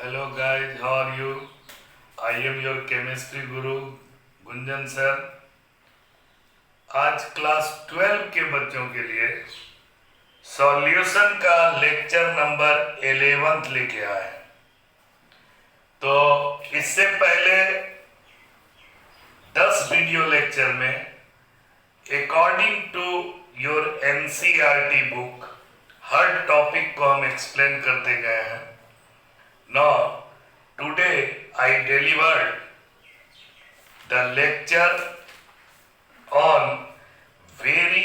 Hello guys, how are you? I am your chemistry guru Gunjan sir. आज class 12 के बच्चों के लिए सॉल्यूशन का लेक्चर नंबर 11 लेके आए। तो इससे पहले 10 वीडियो लेक्चर में according to your NCERT book हर टॉपिक को हम एक्सप्लेन करते गए हैं। Now, today I delivered the lecture on very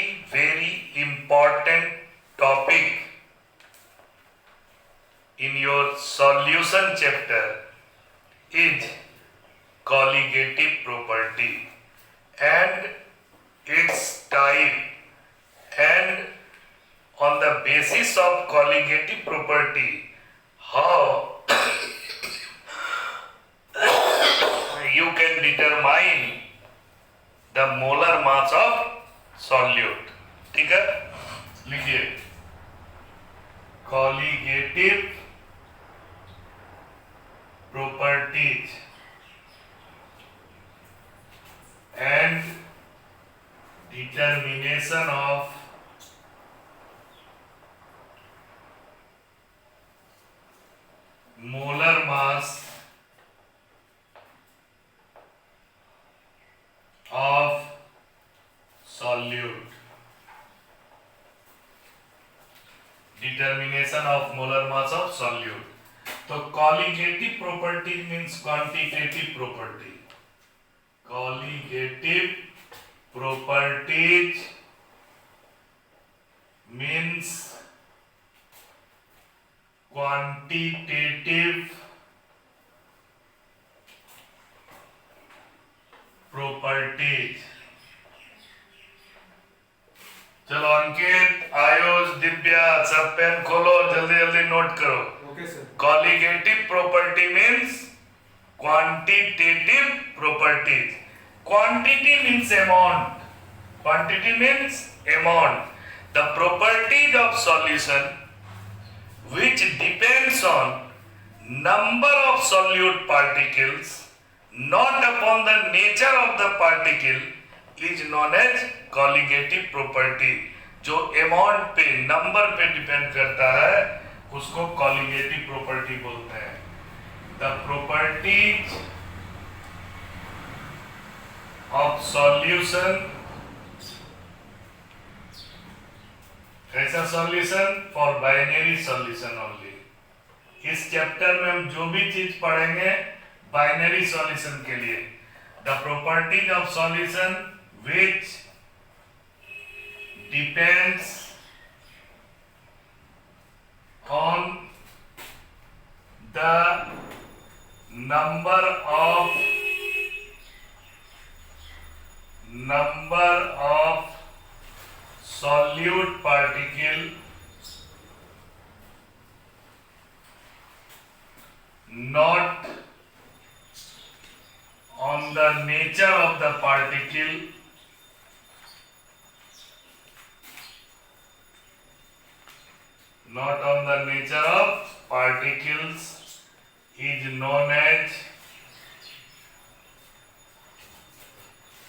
important topic in your solution chapter is colligative property and its type, and on the basis of colligative property how you can determine the molar mass of solute। ठीक है, लिखिए colligative properties and determination of molar mass of solute। Determination of molar mass of solute। तो colligative property means quantitative property। colligative properties means quantitative properties। चलो अंकित, आयुष, दिव्या, सब pen खोलो, जल्दी जल्दी note करो। Okay sir. Colligative property means quantitative properties। Quantity means amount। Quantity means amount। The properties of solution which depends on number of solute particles, not upon the nature of the particle, is known as colligative property। जो amount पे, number पे depend करता है उसको colligative property बोलते हैं। The properties of solution, कैसा solution? For binary solution only. इस चैप्टर में हम जो भी चीज पढ़ेंगे बाइनरी सॉल्यूशन के लिए। The properties of solution which depends on the number of solute particle, not on the nature of the particle, not on the nature of particles, is known as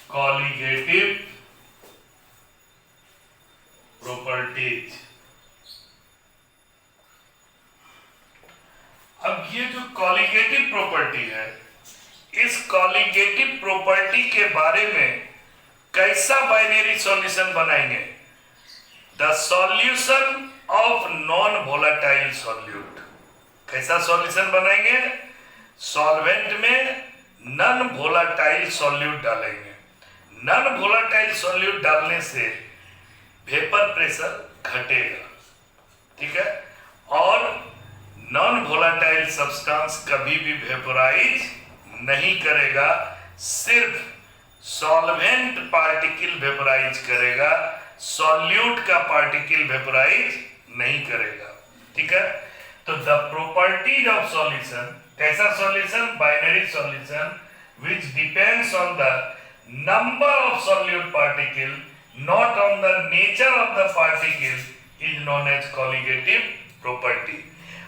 colligative properties। अब ये जो colligative property है, इस colligative property के बारे में कैसा binary solution बनाएंगे? The solution of non-volatile solute। कैसा सॉल्यूशन बनाएंगे? सॉल्वेंट में नॉन वोलाटाइल सॉल्यूट डालेंगे। नॉन वोलाटाइल सॉल्यूट डालने से वेपर प्रेशर घटेगा, ठीक है, और नॉन वोलाटाइल सब्सटेंस कभी भी वेपोराइज नहीं करेगा, सिर्फ सॉल्वेंट पार्टिकल वेपोराइज करेगा, सॉल्यूट का पार्टिकल वेपोराइज नहीं करेगा, ठीक है। तो द प्रॉपर्टीज ऑफ सॉल्यूशन, कैसा solution? Binary solution which depends on the number of solute particle, not on the nature of the particle, is known as colligative property।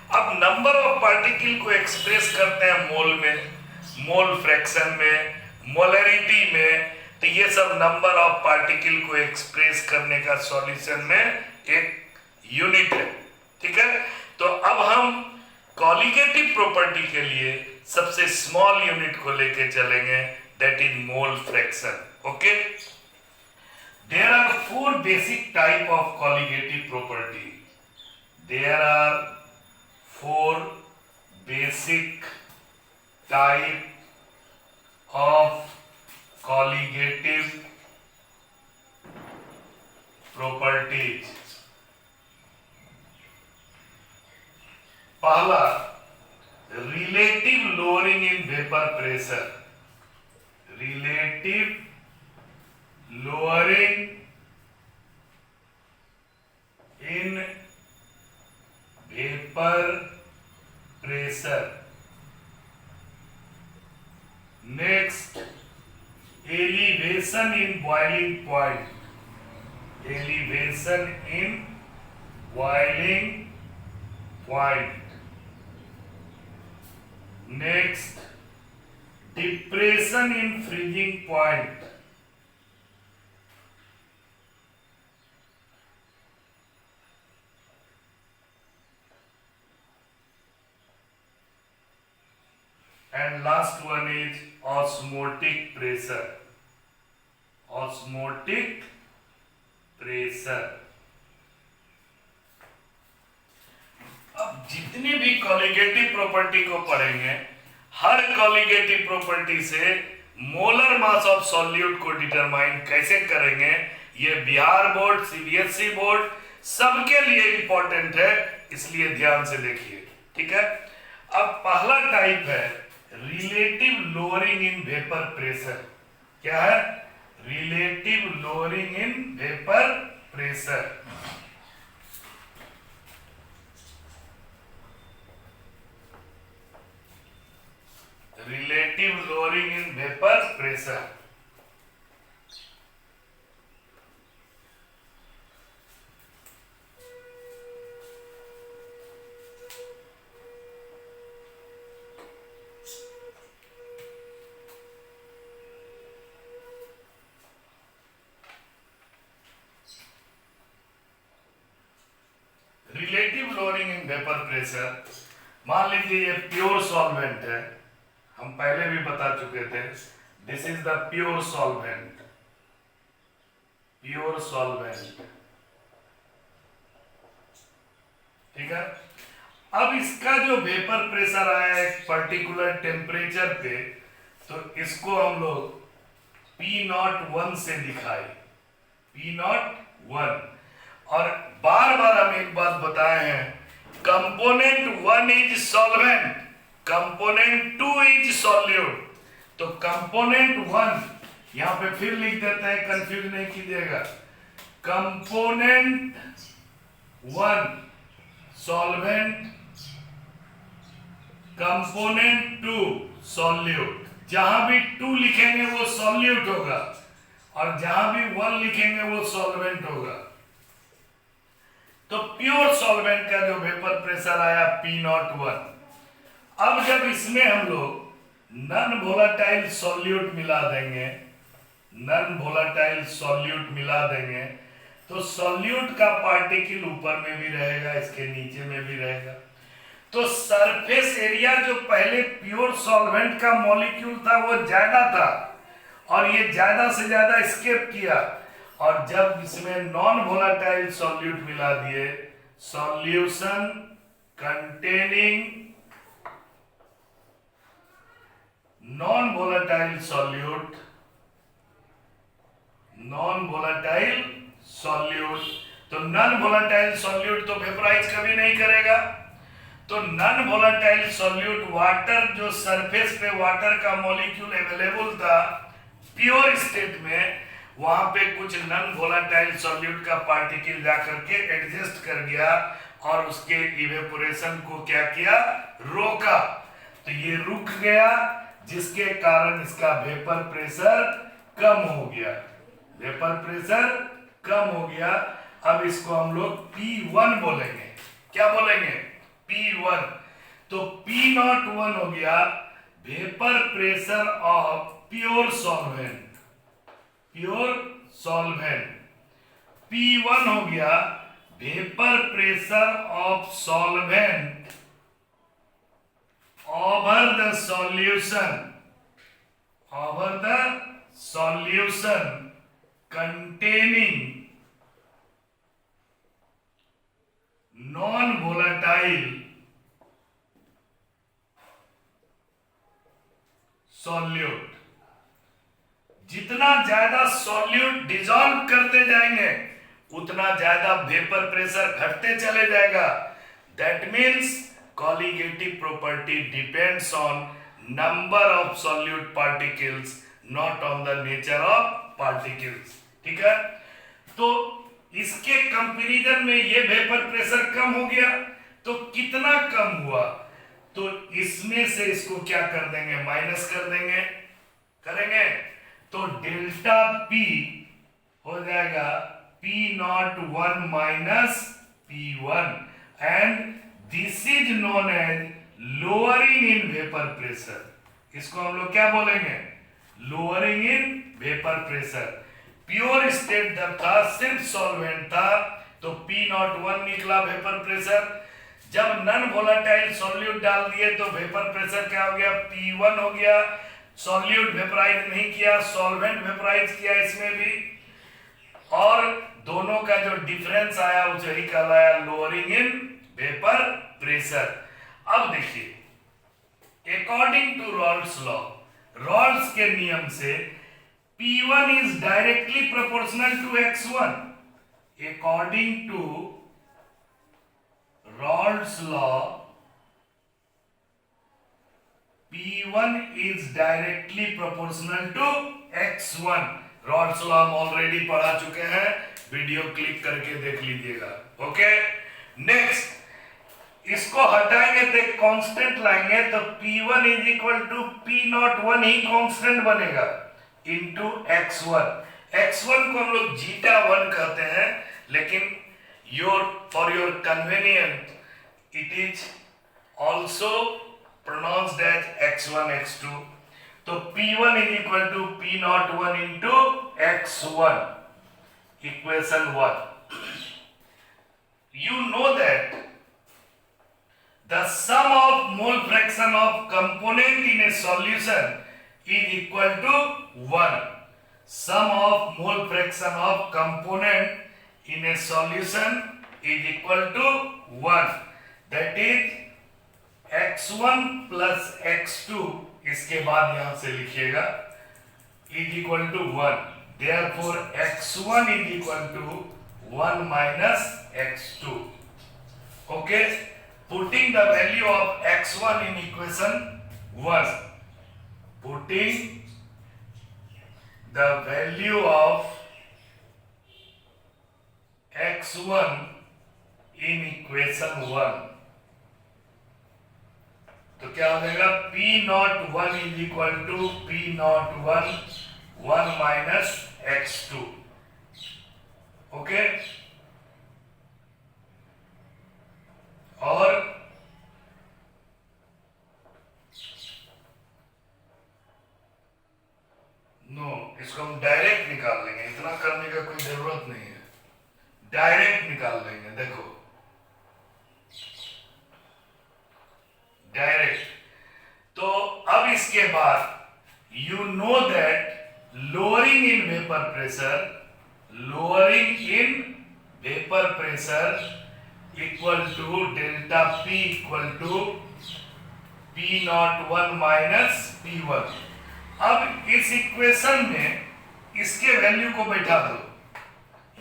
अब number of particle को express करते हैं मोल में, mole fraction में, molarity में। तो ये सब नंबर ऑफ पार्टिकल को एक्सप्रेस करने का सॉल्यूशन में एक यूनिट है। ठीक है, तो अब हम कॉलिगेटिव प्रॉपर्टी के लिए सबसे स्मॉल यूनिट को लेके चलेंगे, that is mole fraction. Okay, there are 4 basic type of colligative property. There are 4 basic type of colligative properties। पहला, relative lowering in vapor pressure। relative lowering in vapor pressure। next, elevation in boiling point। elevation in boiling point। next, depression in freezing point। and last one is osmotic pressure। osmotic pressure। अब जितनी भी colligative property को पढ़ेंगे, हर colligative property से molar mass of solute को determine कैसे करेंगे, ये बिहार बोर्ड, सीबीएसई बोर्ड सबके लिए इंपॉर्टेंट है, इसलिए ध्यान से देखिए। ठीक है, अब पहला टाइप है relative lowering in vapour pressure. क्या है? Relative lowering in vapour pressure. Relative lowering in vapour pressure. Relative lowering in vapour pressure, मान लीजिए ये प्योर सॉल्वेंट है, हम पहले भी बता चुके थे, this is the pure solvent. Pure solvent, ठीक है। अब इसका जो वेपर प्रेशर आया एक पर्टिकुलर टेम्परेचर पे, तो इसको हम लोग P01 से दिखाए, P01। और बार बार हम एक बात बताए हैं, component 1 is solvent, component 2 is solute. तो कंपोनेंट 1 यहां पे फिर लिख देते हैं, कंफ्यूज नहीं कीजिएगा। Component 1 solvent, component 2 solute. जहां भी 2 लिखेंगे वो सॉल्यूट होगा, और जहां भी 1 लिखेंगे वो सॉल्वेंट होगा। तो प्योर सॉल्वेंट का जो वेपर प्रेशर आया P01। अब जब इसमें हम लोग नॉन वोलेटाइल सॉल्यूट मिला देंगे, नॉन वोलेटाइल सॉल्यूट मिला देंगे, तो सॉल्यूट का पार्टिकल ऊपर में भी रहेगा, इसके नीचे में भी रहेगा। तो सरफेस एरिया जो पहले प्योर सॉल्वेंट का मॉलिक्यूल था वो ज्यादा था, और ये ज्यादा से ज्यादा एस्केप किया। और जब इसमें नॉन वोलेटाइल सॉल्यूट मिला दिए, solution containing non volatile solute, non volatile solute, तो नॉन वोलेटाइल सॉल्यूट तो वेपराइज कभी नहीं करेगा। तो नॉन वोलेटाइल सॉल्यूट वाटर, जो सरफेस पे वाटर का मॉलिक्यूल अवेलेबल था प्योर स्टेट में, वहां पे कुछ नॉन वोलेटाइल सॉल्यूट का पार्टिकल जाकर के एडजस्ट कर गया और उसके इवेपोरेशन को क्या किया, रोका। तो ये रुक गया, जिसके कारण इसका वेपर प्रेशर कम हो गया, वेपर प्रेशर कम हो गया। अब इसको हम लोग P1 बोलेंगे। क्या बोलेंगे? P1, तो P नॉट 1 हो गया vapour pressure of pure solvent, pure solvent. P1 हो गया vapour pressure of solvent over the solution, over the solution containing non-volatile solute। जितना ज्यादा सॉल्यूट डिसॉल्व करते जाएंगे उतना ज्यादा वेपर प्रेशर घटते चले जाएगा। That means colligative property depends on number of solute particles, not on the nature of particles। ठीक है, तो इसके कंपैरिजन में ये वेपर प्रेशर कम हो गया, तो कितना कम हुआ, तो इसमें से इसको क्या कर देंगे, माइनस कर देंगे, करेंगे तो डेल्टा पी हो जाएगा P naught 1 minus P1 and this is known as lowering in vapour pressure. इसको हम लोग क्या बोलेंगे, lowering in vapour pressure. Pure state जब था, सिर्फ सॉल्वेंट था, तो P नॉट 1 निकला वेपर प्रेशर। जब नॉन वोलेटाइल सॉल्यूट डाल दिए तो वेपर प्रेशर क्या हो गया, P1 हो गया। सॉल्यूट वेपराइज नहीं किया, सॉल्वेंट वेपराइज किया इसमें भी, और दोनों का जो डिफरेंस आया उसे ही कहलाया लोअरिंग इन वेपर प्रेशर। अब देखिए, according to Raoult's law, Raoult's के नियम से P1 is directly proportional to X1। According to Raoult's law P1 is directly proportional to X1। Raoult's law हम ऑलरेडी पढ़ा चुके हैं, वीडियो क्लिक करके देख लीजिएगा। ओके, नेक्स्ट इसको हटाएंगे तो एक कांस्टेंट लाएंगे, तो P1 is equal to P naught 1 ही कांस्टेंट बनेगा इनटू X1। X1 को हम लोग जीटा 1 कहते हैं, लेकिन for your convenient it is also pronounced as X1 X2। तो P1 is equal to P naught 1 into X1, equation 1। You know that the sum of mole fraction of component in a solution is equal to 1. Sum of mole fraction of component in a solution is equal to 1. That is x1 plus x2, इसके बाद यहां से लिखिएगा, is equal to 1. Therefore x1 is equal to 1 minus x2. Okay, putting the value of x1 in equation 1, putting the value of x1 in equation 1, तो क्या हो जाएगा, P naught 1 is equal to P naught 1 minus x2। Okay, और नो, इसको हम direct निकाल लेंगे, इतना करने का कोई जरूरत नहीं है, डायरेक्ट निकाल लेंगे। देखो डायरेक्ट, तो अब इसके बाद you know that lowering in vapour pressure, lowering in vapour pressure equal to delta P equal to P naught 1 minus P1। अब इस इक्वेशन में इसके वैल्यू को बैठा दो,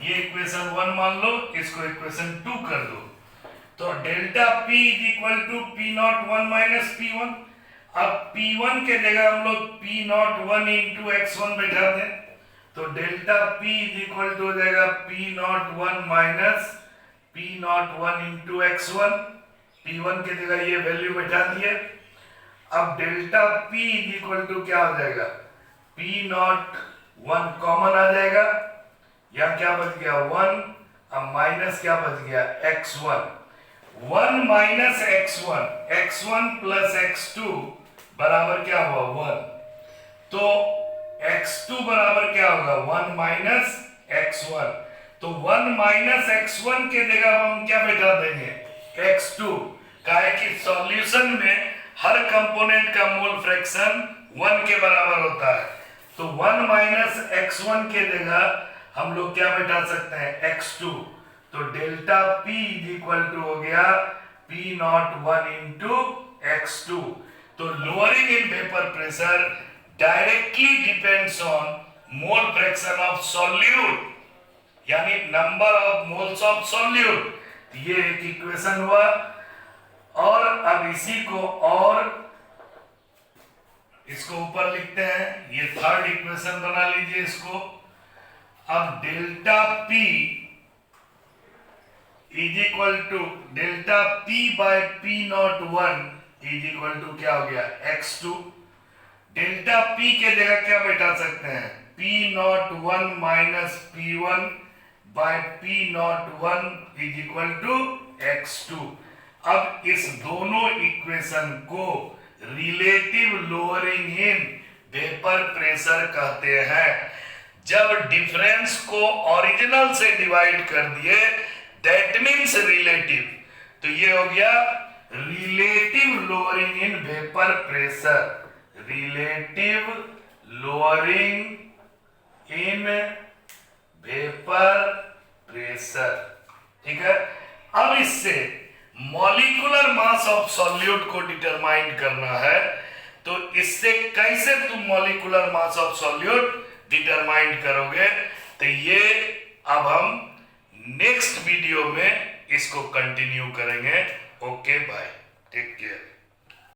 ये इक्वेशन 1 मान लो, इसको इक्वेशन 2 कर दो, तो delta P is equal to P naught 1 minus P1। अब P1 के जगह हम लोग P नॉट 1 इंटू x1 बैठा दें, तो delta P is equal to हो जाएगा P naught 1 minus P naught 1 into x1। P1 के जगह ये वैल्यू बैठा दिए। अब delta P is equal to क्या हो जाएगा, P नॉट 1 कॉमन आ जाएगा, या क्या बच गया 1, अब माइनस क्या बच गया x1। 1 minus x1 plus x2 बराबर क्या हुआ 1। तो x2 बराबर क्या होगा 1 माइनस x1। तो 1 माइनस x1 के जगह हम क्या बैठा देंगे x2। काहे कि सॉल्यूशन में हर कंपोनेंट का मोल फ्रैक्शन 1 के बराबर होता है। तो 1 माइनस x1 के जगह हम लोग क्या बैठा सकते हैं x2। तो delta P is equal to हो गया P नॉट 1 इंटू x2। तो lowering in vapour pressure directly depends on mole fraction of solute, यानी number of moles of solute. ये एक इक्वेशन हुआ। और अब इसी को और इसको ऊपर लिखते हैं, ये थर्ड इक्वेशन बना लीजिए इसको। अब delta P is equal to delta P by P naught 1 is equal to क्या हो गया x2। डेल्टा P के जगह क्या बैठा सकते हैं P naught 1 minus P1 by P naught 1 is equal to x2। अब इस दोनों इक्वेशन को relative lowering in vapour pressure कहते हैं। जब डिफरेंस को ओरिजिनल से डिवाइड कर दिए दैट मीन्स रिलेटिव। तो ये हो गया relative lowering in vapour pressure, relative lowering in vapour pressure. ठीक है। अब इससे मॉलिक्यूलर मास ऑफ सॉल्यूट को डिटरमाइन करना है। तो इससे कैसे तुम molecular mass of solute determine करोगे, तो ये अब हम नेक्स्ट वीडियो में इसको कंटिन्यू करेंगे। Okay bye, take care.